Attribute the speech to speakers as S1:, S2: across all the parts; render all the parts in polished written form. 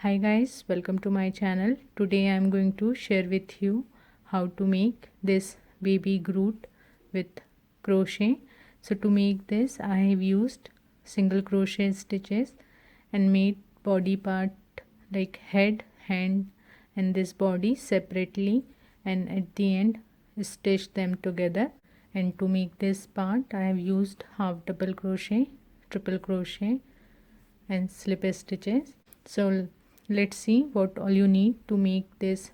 S1: Hi guys, welcome to my channel. Today I am going to share with you how to make this baby Groot with crochet. So to make this I have used single crochet stitches and made body part like head, hand and this body separately, and at the end stitch them together. And to make this part I have used half double crochet, triple crochet and slip stitches. So let's see what all you need to make this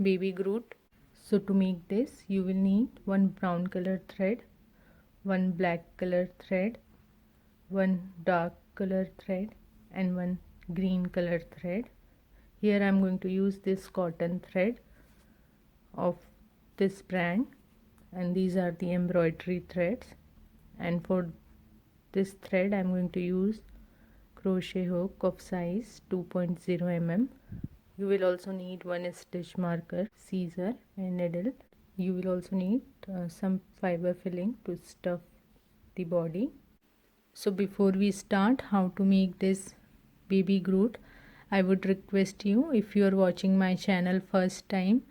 S1: baby Groot. So to make this you will need one brown color thread, one black color thread, one dark color thread and one green color thread. Here I am going to use this cotton thread of this brand, and these are the embroidery threads. And for this thread I am going to use crochet hook of size 2.0 mm. You will also need one stitch marker, scissor and needle. You will also need some fiber filling to stuff the body. So before we start how to make this baby Groot, I would request you, if you are watching my channel first time,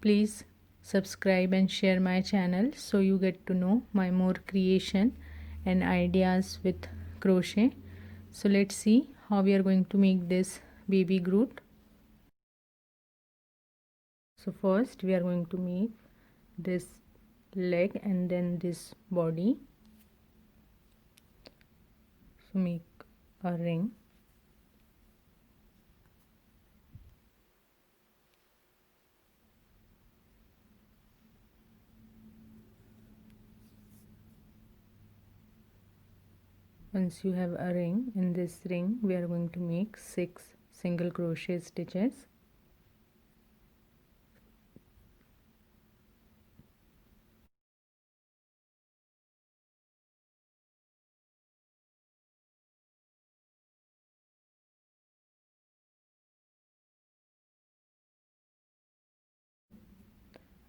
S1: please subscribe and share my channel so you get to know my more creation and ideas with crochet. So let's see how we are going to make this baby Groot. So first we are going to make this leg and then this body. So make a ring. Once you have a ring, in this ring we are going to make 6 single crochet stitches.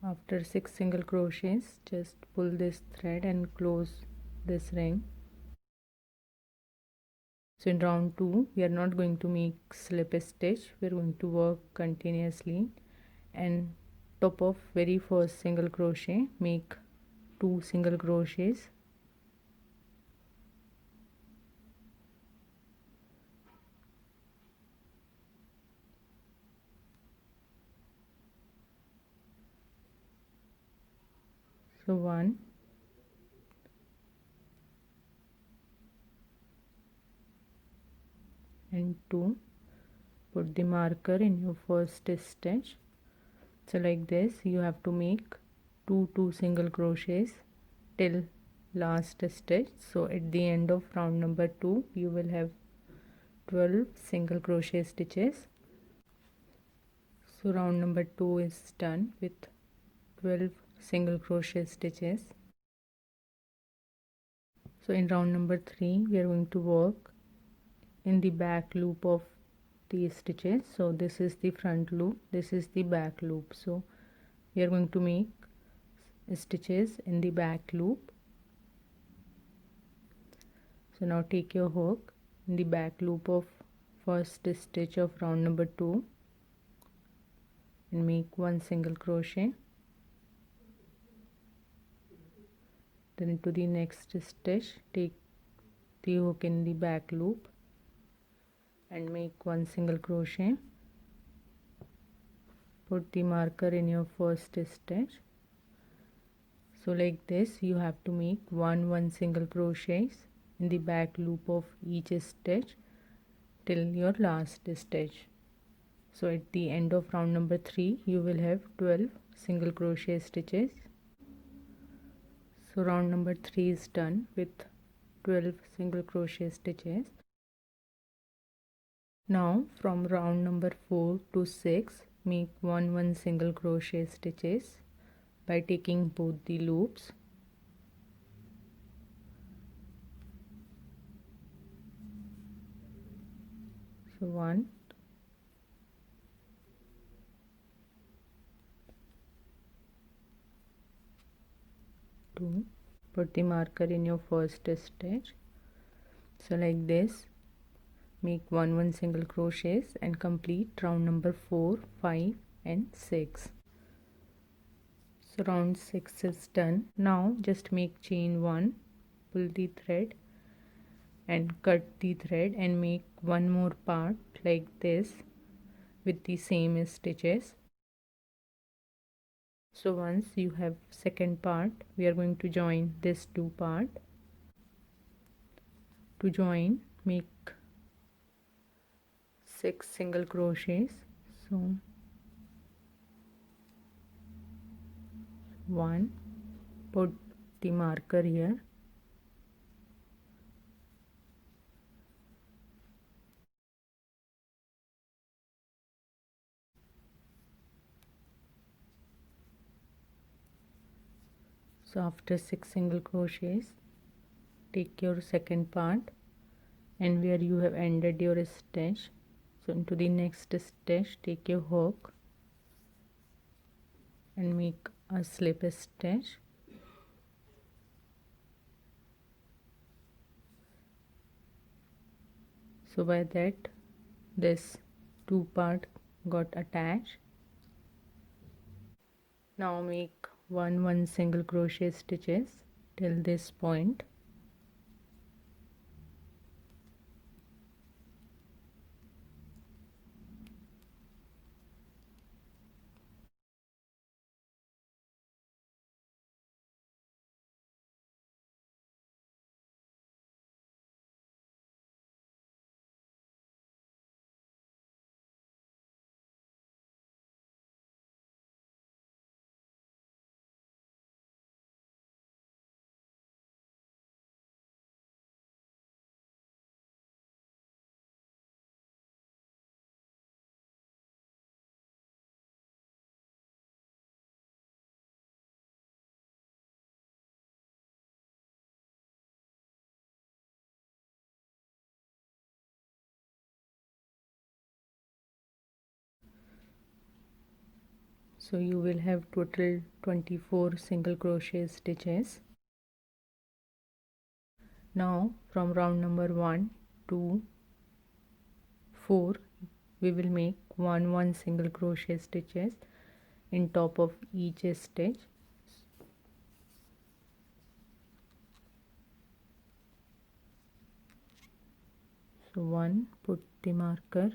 S1: After 6 single crochets, just pull this thread and close this ring. So in round 2 we are not going to make slip stitch, we are going to work continuously, and top of very first single crochet make 2 single crochets. So 1, and 2. Put the marker in your first stitch. So like this you have to make 2 single crochets till last stitch. So at the end of round number 2 you will have 12 single crochet stitches. So round number 2 is done with 12 single crochet stitches. So in round number 3 we are going to work in the back loop of these stitches. So this is the front loop, this is the back loop. So we are going to make stitches in the back loop. So now take your hook in the back loop of first stitch of round number 2 and make 1 single crochet. Then to the next stitch take the hook in the back loop and make 1 single crochet. Put the marker in your first stitch. So like this you have to make 1 single crochets in the back loop of each stitch till your last stitch. So at the end of round number 3 you will have 12 single crochet stitches. So round number 3 is done with 12 single crochet stitches. Now from round number 4 to 6 make 1 single crochet stitches by taking both the loops. So 1, 2, put the marker in your first stitch. So like this make 1 single crochets and complete round number 4, 5 and 6. So round 6 is done. Now just make chain 1, pull the thread and cut the thread and make one more part like this with the same stitches. So once you have second part, we are going to join this two part. To join, make 6 single crochets. So 1, put the marker here, so after 6 single crochets, take your second part and where you have ended your stitch, so into the next stitch take your hook and make a slip stitch. So by that this two part got attached. Now make one single crochet stitches till this point. So you will have total 24 single crochet stitches. Now from round number 1 to 4 we will make one single crochet stitches in top of each stitch. So 1, put the marker,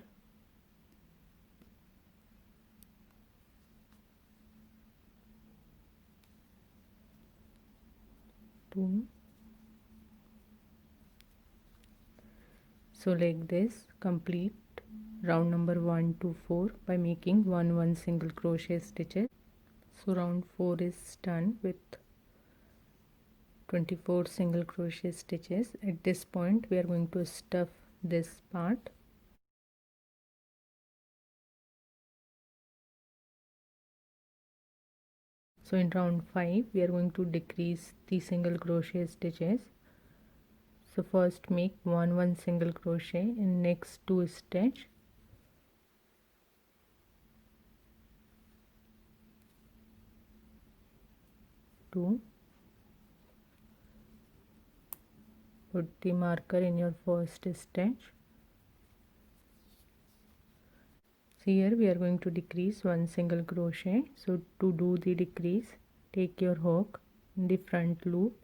S1: 2. So like this complete round number 1 to 4 by making one single crochet stitches. So round 4 is done with 24 single crochet stitches. At this point we are going to stuff this part. So in round 5 we are going to decrease the single crochet stitches. So first make one single crochet in next 2 stitch. Two. Put the marker in your first stitch. So here we are going to decrease one single crochet. So to do the decrease, take your hook in the front loop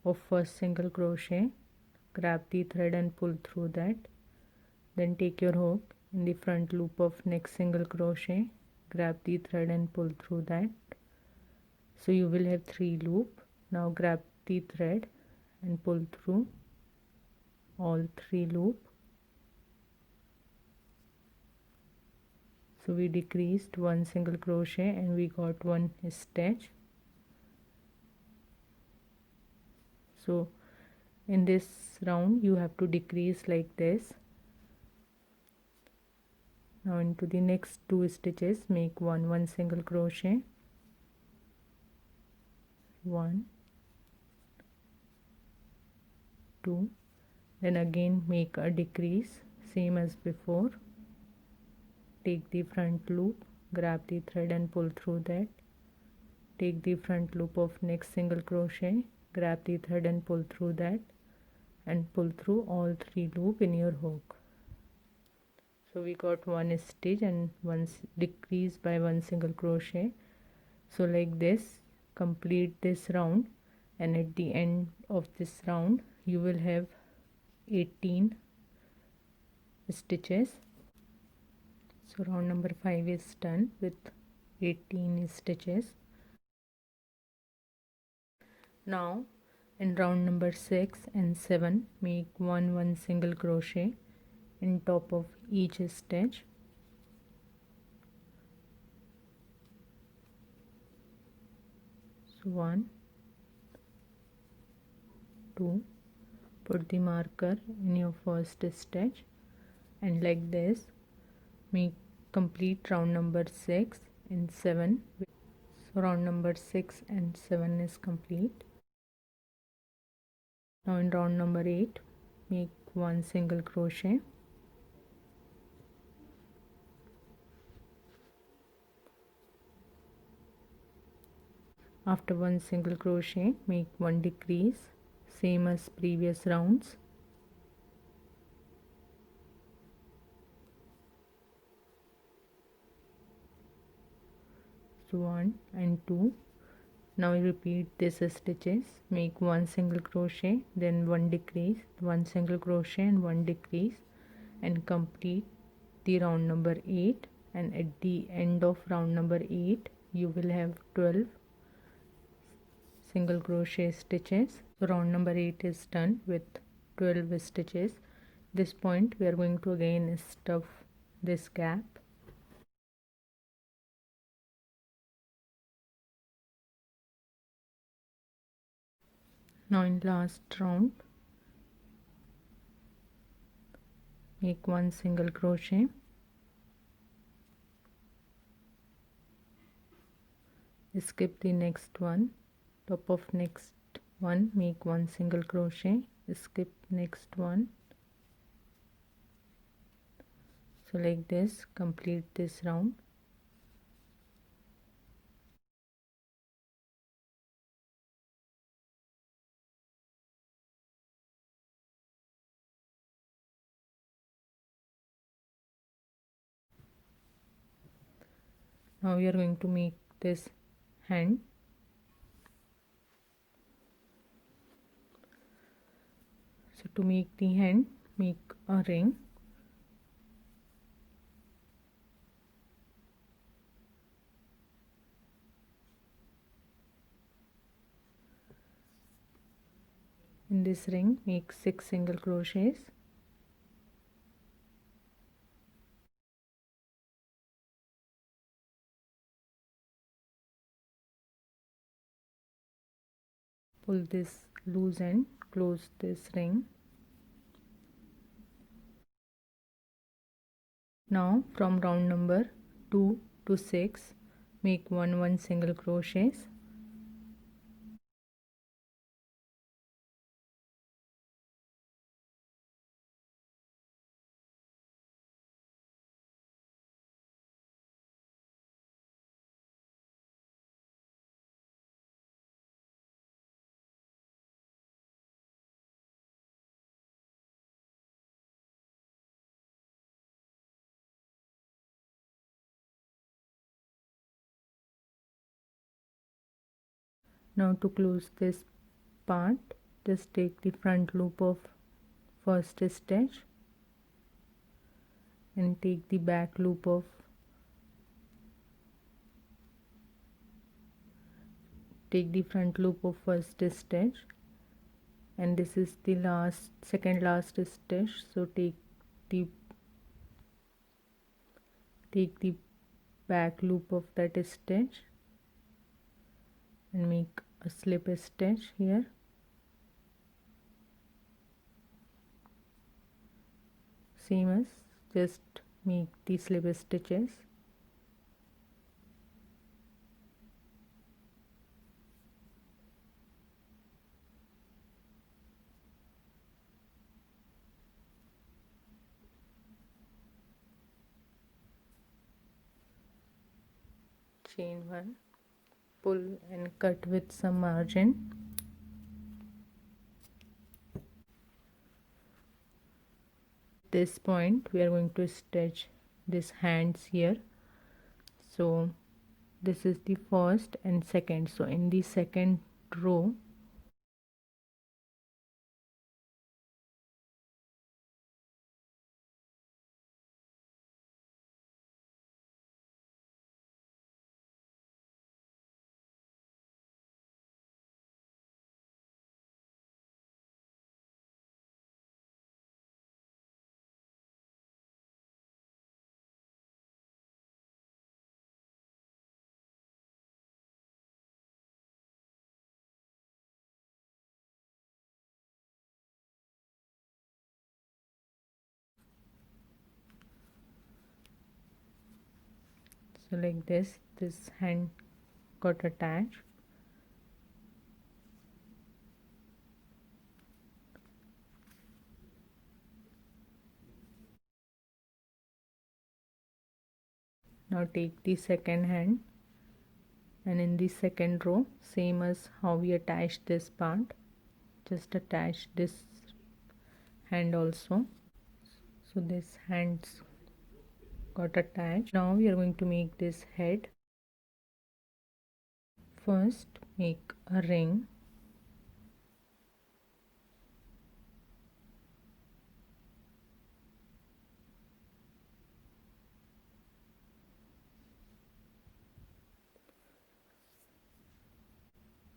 S1: of first single crochet, grab the thread and pull through that. Then take your hook in the front loop of next single crochet, grab the thread and pull through that. So you will have 3 loop. Now grab the thread and pull through all 3 loop. So we decreased one single crochet and we got one stitch. So in this round you have to decrease like this. Now into the next 2 stitches make one single crochet, 1, 2, then again make a decrease same as before. Take the front loop, grab the thread and pull through that. Take the front loop of next single crochet, grab the thread and pull through that and pull through all 3 loop in your hook. So we got one stitch and decrease by one single crochet. So like this, complete this round, and at the end of this round you will have 18 stitches. So round number 5 is done with 18 stitches. Now in round number 6 and 7, make one single crochet in top of each stitch. So 1, 2, put the marker in your first stitch, and like this make complete round number 6 and 7. So round number 6 and 7 is complete. Now in round number 8, make one single crochet. After one single crochet, make one decrease, same as previous rounds. So 1 and 2. Now repeat these stitches, make one single crochet, then one decrease, one single crochet and one decrease, and complete the round number 8. And at the end of round number 8 you will have 12 single crochet stitches. So round number 8 is done with 12 stitches. This point we are going to again stuff this gap. Now in last round, make one single crochet, skip the next one, top of next one, make one single crochet, skip next one. So like this, complete this round. Now we are going to make this hand. So to make the hand, make a ring. In this ring, make 6 single crochets. Pull this loose end, close this ring. Now from round number 2 to 6, make one single crochets. Now to close this part, just take the front loop of first stitch and take the back loop of front loop of first stitch, and this is the second last stitch. So take the back loop of that stitch and make a slip stitch here. Same as, just make the slip stitches. Chain 1, pull and cut with some margin. this point we are going to stitch this hands here. So this is the first and second. So in the second row so like this hand got attached. Now take the second hand and in the second row, same as how we attached this part, just attach this hand also. So this hands got attached. Now we are going to make this head. First make a ring.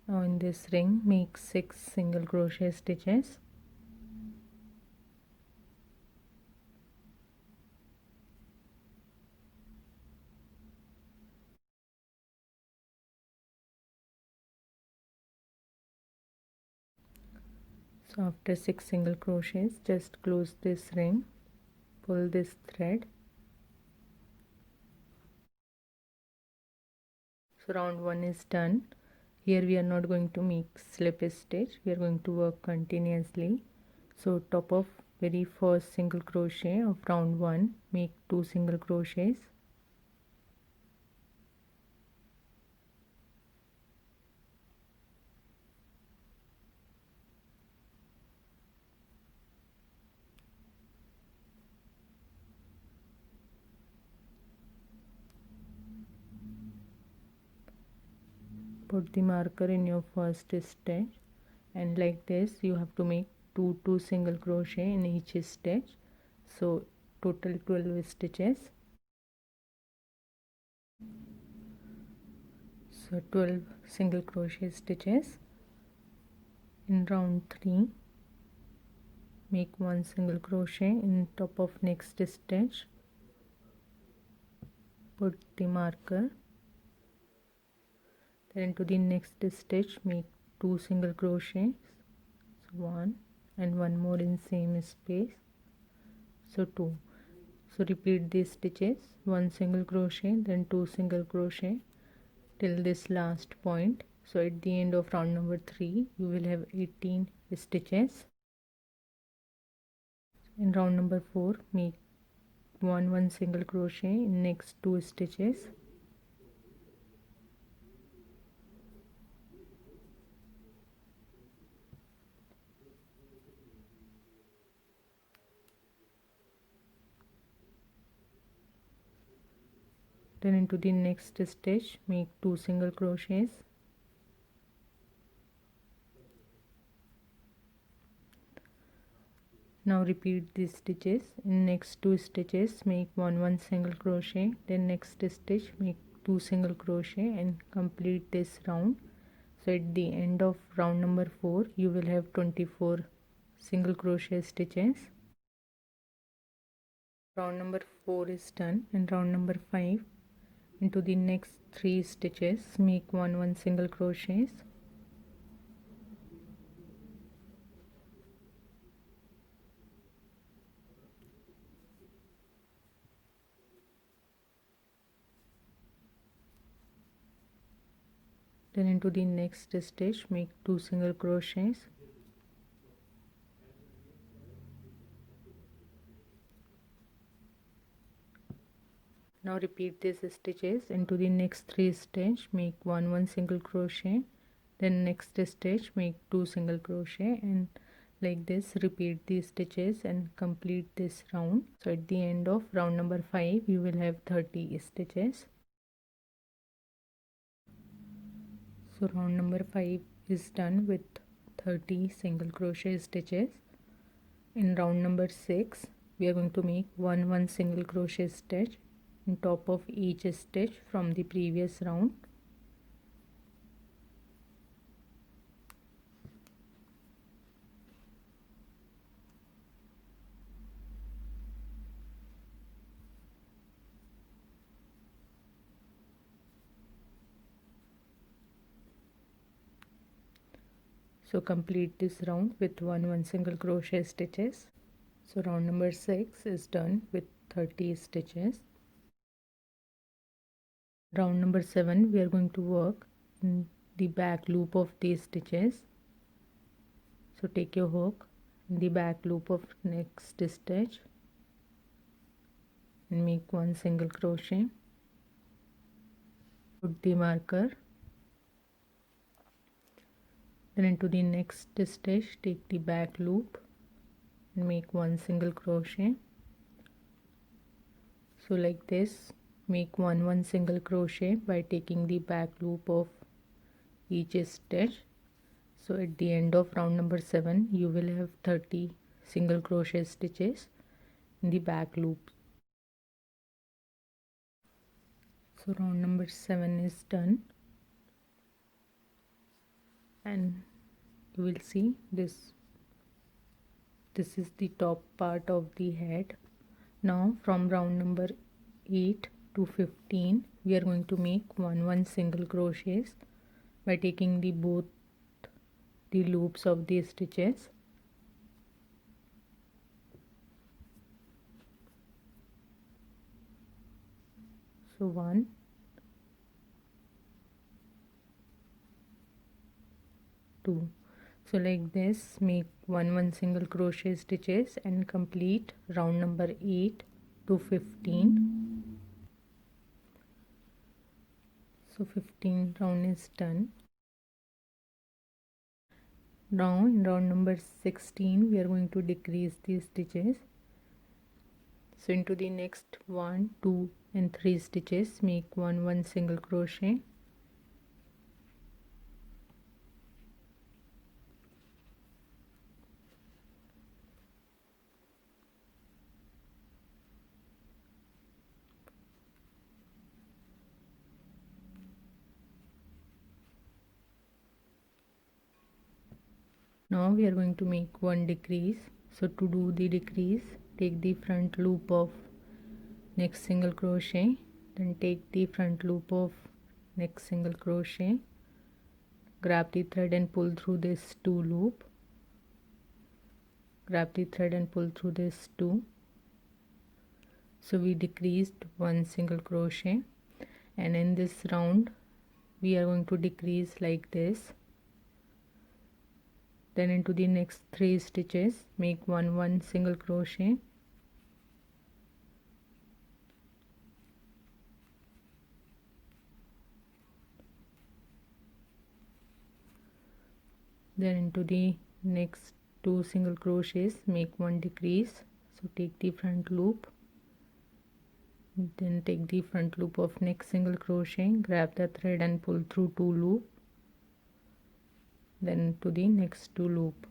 S1: Now in this ring make 6 single crochet stitches. So after 6 single crochets, just close this ring, pull this thread. So round 1 is done. Here we are not going to make slip stitch, we are going to work continuously. So top of very first single crochet of round 1, make 2 single crochets. Put the marker in your first stitch, and like this you have to make 2 single crochet in each stitch. So total 12 stitches. So 12 single crochet stitches. In round 3 make 1 single crochet in top of next stitch, put the marker, then into the next stitch make 2 single crochets, so 1 and 1 more in same space, so 2. So repeat these stitches, 1 single crochet then 2 single crochet till this last point. So at the end of round number 3 you will have 18 stitches. In round number 4 make 1 single crochet in next 2 stitches. Then into the next stitch make 2 single crochets. Now repeat these stitches. In next 2 stitches make 1 single crochet, then next stitch make 2 single crochet and complete this round. So at the end of round number 4 you will have 24 single crochet stitches. Round number 4 is done. And round number 5, into the next 3 stitches make 1 single crochets. Then into the next stitch make 2 single crochets. Now repeat these stitches. Into the next 3 stitch make 1 single crochet, then next stitch make 2 single crochet and like this. Repeat these stitches and complete this round. So at the end of round number 5 you will have 30 stitches. So round number 5 is done with 30 single crochet stitches. In round number 6 we are going to make one single crochet stitch on top of each stitch from the previous round. So complete this round with one single crochet stitches. So round number 6 is done with 30 stitches. Round number 7 we are going to work in the back loop of these stitches. So take your hook in the back loop of next stitch and make one single crochet. Put the marker. Then into the next stitch take the back loop and make one single crochet. So like this, make one single crochet by taking the back loop of each stitch. So at the end of round number 7 you will have 30 single crochet stitches in the back loop. So round number 7 is done, and you will see this is the top part of the head. Now from round number 8 to 15 we are going to make one single crochets by taking the both the loops of the stitches. So 1, 2. So like this, make one single crochet stitches and complete round number 8 to 15. So 15 round is done. Now in round number 16 we are going to decrease these stitches. So into the next 1, 2 and 3 stitches make one single crochet. Now we are going to make one decrease. So to do the decrease, take the front loop of next single crochet, then take the front loop of next single crochet, grab the thread and pull through this 2 loop, grab the thread and pull through this 2. So we decreased one single crochet, and in this round we are going to decrease like this. Then into the next 3 stitches make one single crochet. Then into the next 2 single crochets make one decrease. So take the front loop, then take the front loop of next single crochet, grab the thread and pull through 2 loop, then to the next 2 loop.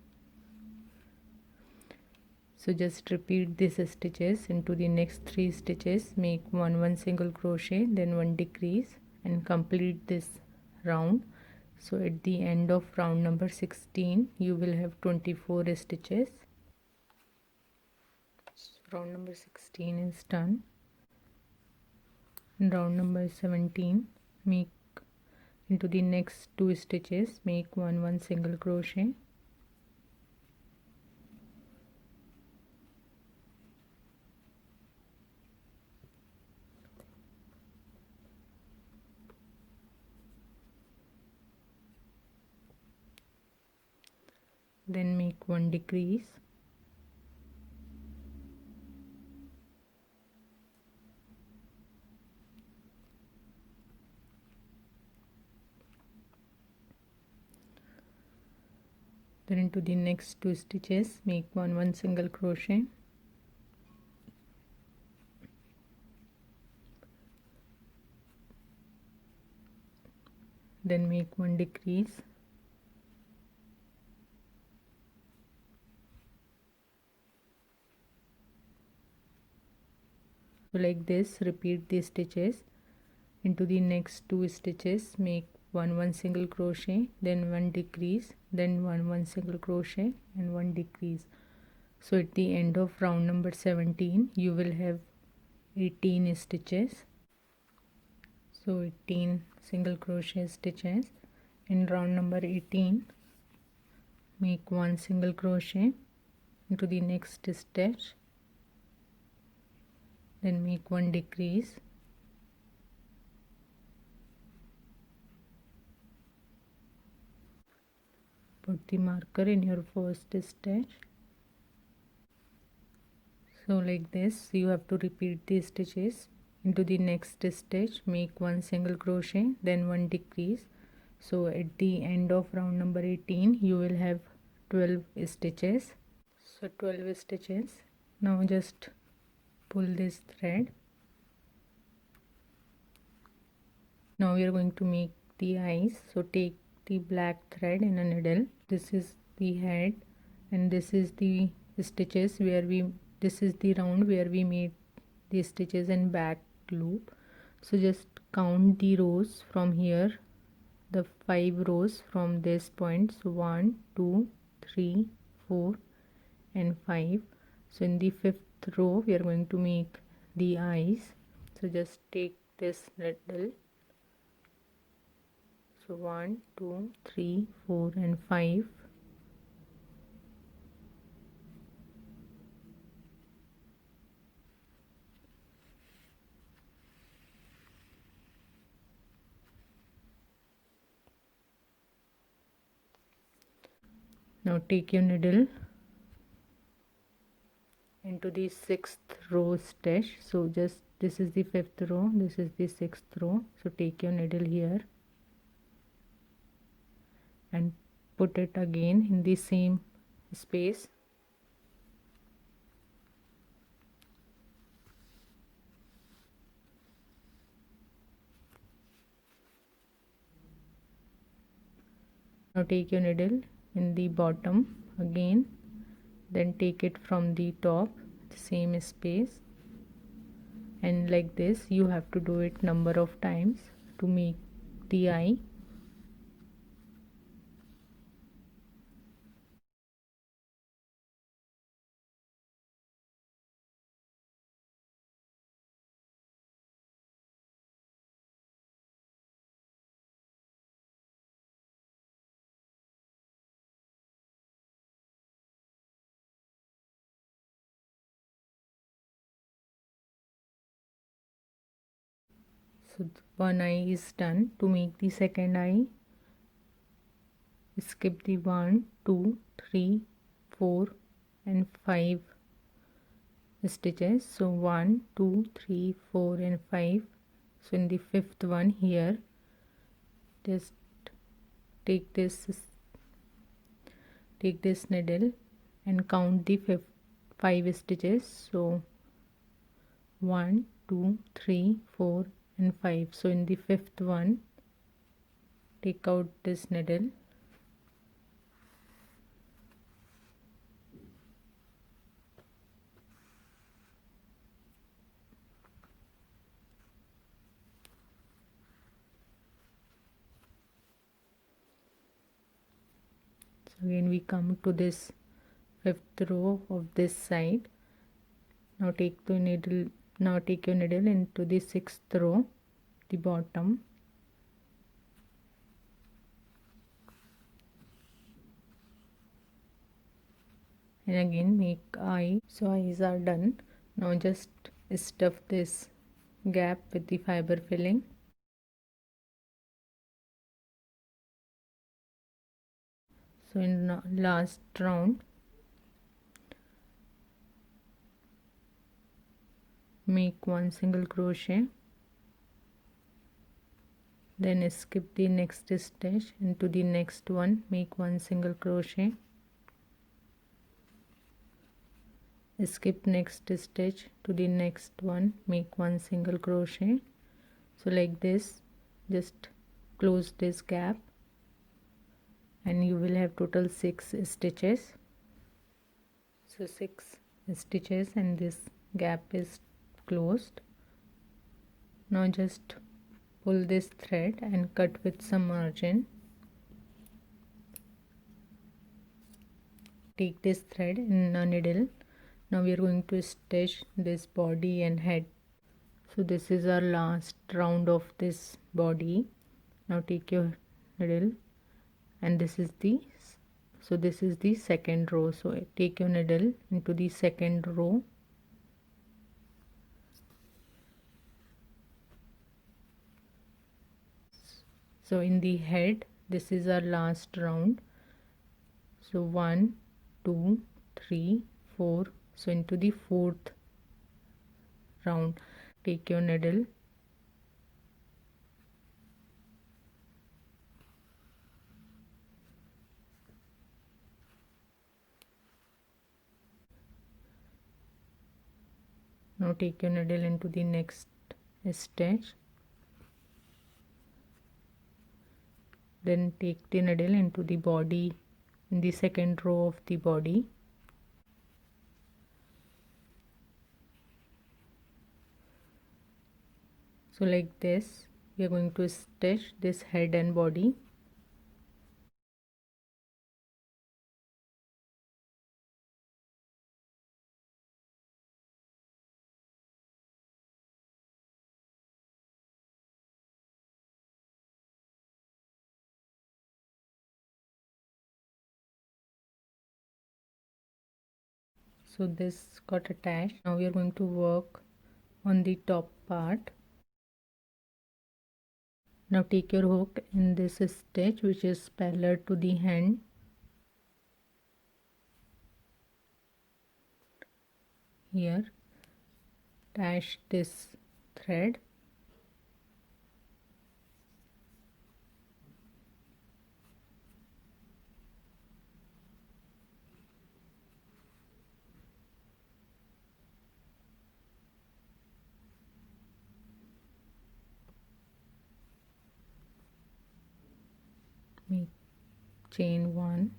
S1: So just repeat these stitches. Into the next 3 stitches make one single crochet, then one decrease, and complete this round. So at the end of round number 16 you will have 24 stitches. So round number 16 is done. In round number 17 make into the next 2 stitches make one single crochet. Then make one decrease. Then into the next 2 stitches make one single crochet, then make 1 decrease, so like this repeat the stitches. Into the next 2 stitches make one single crochet, then 1 decrease, then one single crochet and 1 decrease. So at the end of round number 17 you will have 18 stitches, so 18 single crochet stitches. In round number 18 make 1 single crochet into the next stitch, then make 1 decrease, put the marker in your first stitch. So like this you have to repeat these stitches. Into the next stitch make 1 single crochet, then 1 decrease. So at the end of round number 18 you will have 12 stitches. So 12 stitches. Now just pull this thread. Now we are going to make the eyes. So take the black thread in a needle. This is the head and this is the stitches where this is the round where we made the stitches and back loop. So just count the rows from here, the 5 rows from this point. So 1 2 3 4 and 5. So in the 5th row we are going to make the eyes. So just take this needle. So 1 2 3 4 and 5. Now take your needle into the 6th row stitch. So just this is the 5th row, this is the 6th row. So take your needle here and put it again in the same space. Now take your needle in the bottom again, then take it from the top, the same space, and like this you have to do it number of times to make the eye. So one eye is done. To make the second eye, skip the 1 2 3 4 and 5 stitches. So 1 2 3 4 and 5. So in the 5th one here just take this needle and count the 5 stitches. So 1 2 3 4 and 5. So in the 5th one take out this needle, so again we come to this 5th row of this side. Now take your needle into the 6th row, the bottom, and again make eye. So eyes are done. Now just stuff this gap with the fiber filling. So in last round make 1 single crochet, then skip the next stitch. Into the next one make 1 single crochet, skip next stitch to the next one, make 1 single crochet. So like this, just close this gap and you will have total 6 stitches. So 6 stitches and this gap is closed. Now just pull this thread and cut with some margin. Take this thread in a needle. Now we are going to stitch this body and head. So this is our last round of this body. Now take your needle and this is the second row. So take your needle into the second row. So in the head, this is our last round. So 1 2 3 4. So into the fourth round, take your needle now take your needle into the next stitch, then take the needle into the body in the second row of the body. So like this we are going to stitch this head and body. So this got attached. Now we are going to work on the top part. Now take your hook in this stitch which is parallel to the hand. Here attach this thread. Make chain 1.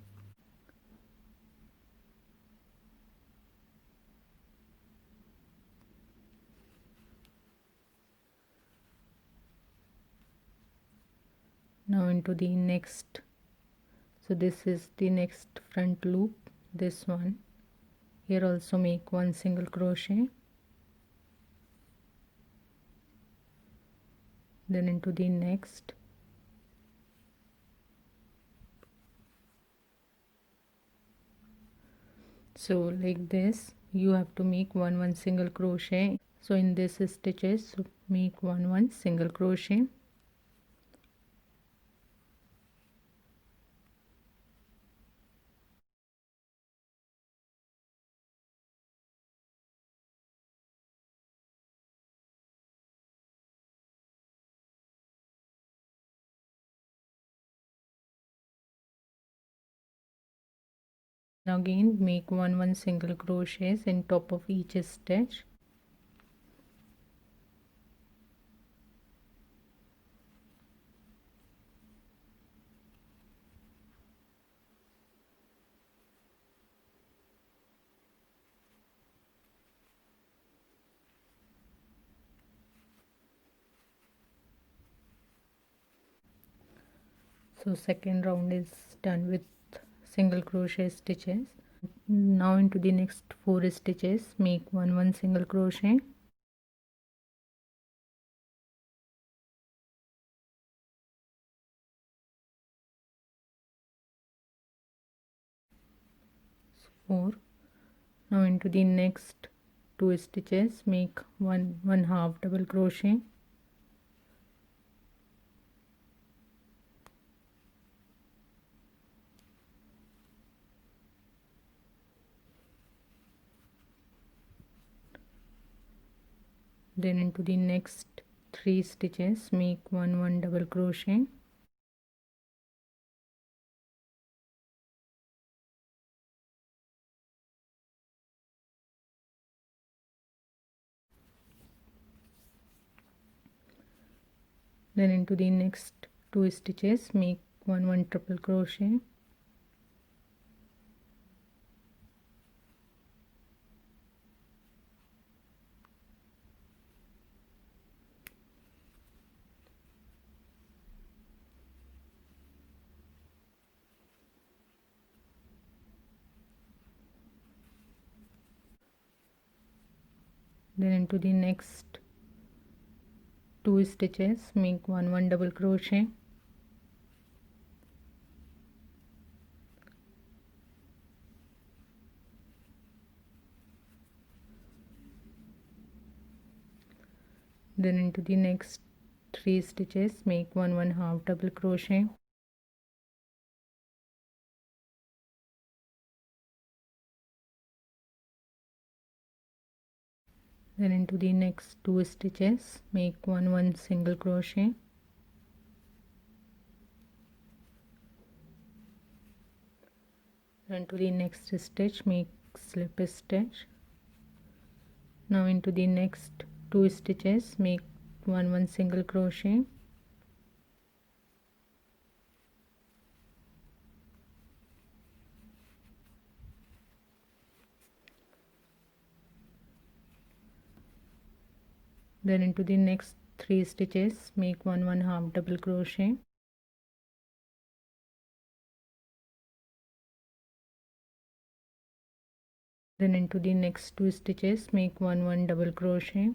S1: Now into the next, so this is the next front loop, this one. Here also make 1 single crochet, then into the next, so like this you have to make 1 single crochet. So in this stitches, so make 1 single crochet. Now again make 1 single crochets in top of each stitch. So second round is done with single crochet stitches. Now into the next 4 stitches make 1 single crochet. So 4. Now into the next 2 stitches make 1 half double crochet. Then into the next 3 stitches make 1 double crochet. Then into the next 2 stitches make 1 triple crochet. Then into the next 2 stitches make 1 double crochet. Then into the next 3 stitches make 1 half double crochet. Then into the next 2 stitches make 1 single crochet. And to the next stitch make slip stitch. Now into the next 2 stitches make 1 single crochet. Then into the next 3 stitches make 1 half double crochet. Then into the next 2 stitches make 1 double crochet.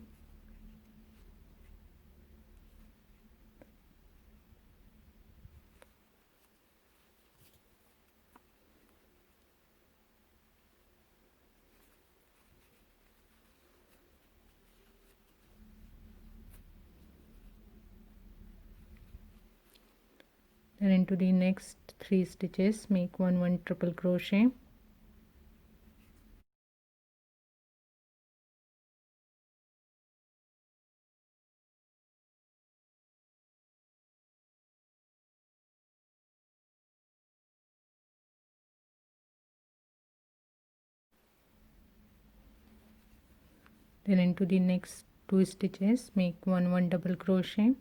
S1: Then into the next 3 stitches make 1 triple crochet. Then into the next 2 stitches make 1 double crochet.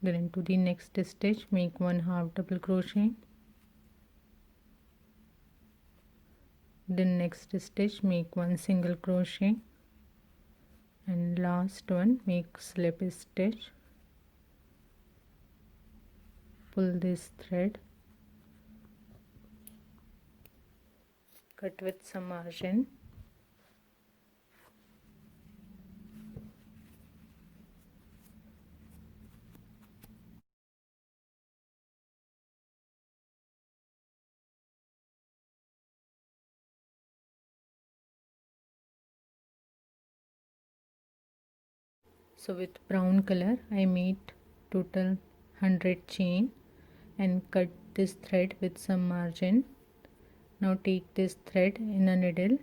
S1: Then into the next stitch make 1 half double crochet. Then next stitch make 1 single crochet, and last one make slip stitch. Pull this thread, cut with some margin. So with brown color I made total 100 chain and cut this thread with some margin. Now take this thread in a needle,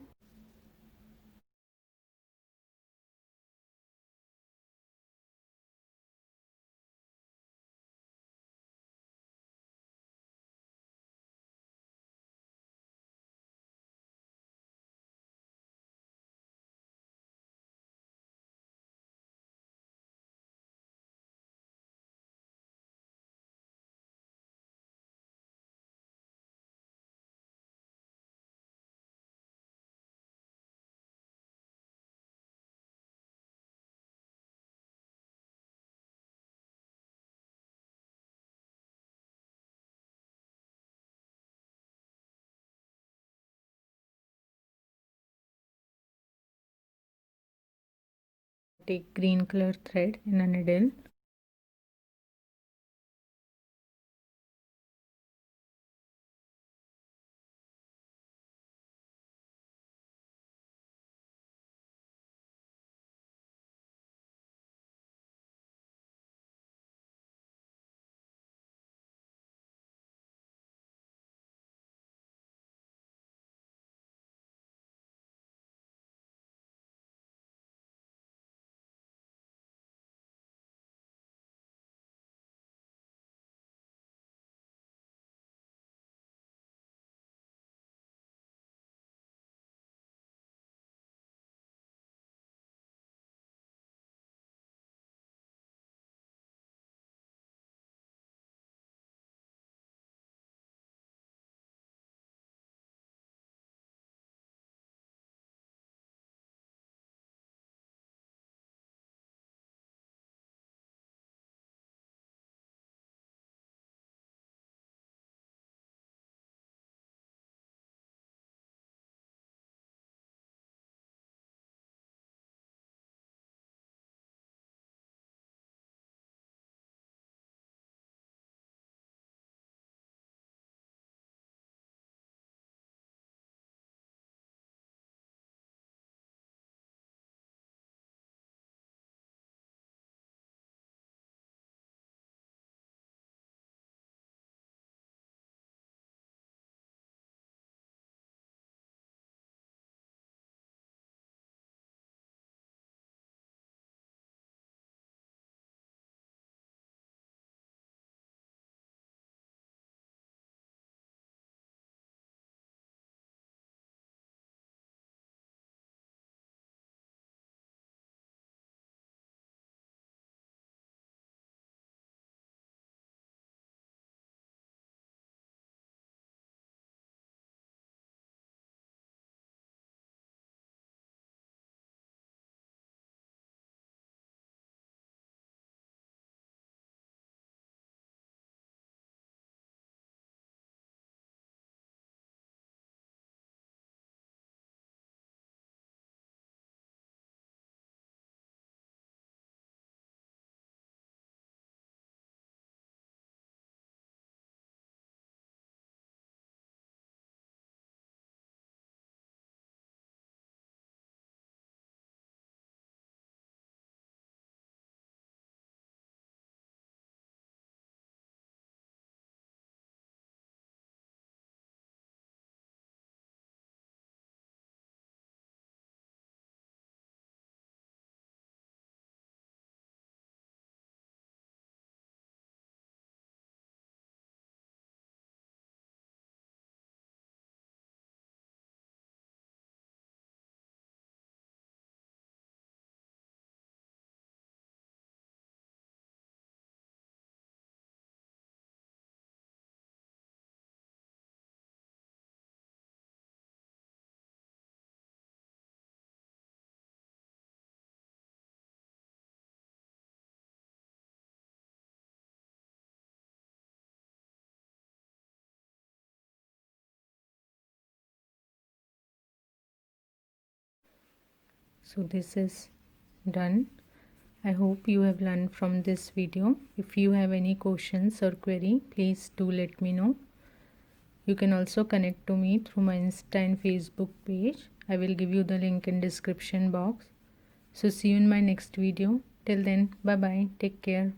S1: take green color thread in a needle, So this is done. I hope you have learned from this video. If you have any questions or query, please do let me know. You can also connect to me through my Insta and Facebook page. I will give you the link in description box. So see you in my next video. Till then, bye bye. Take care.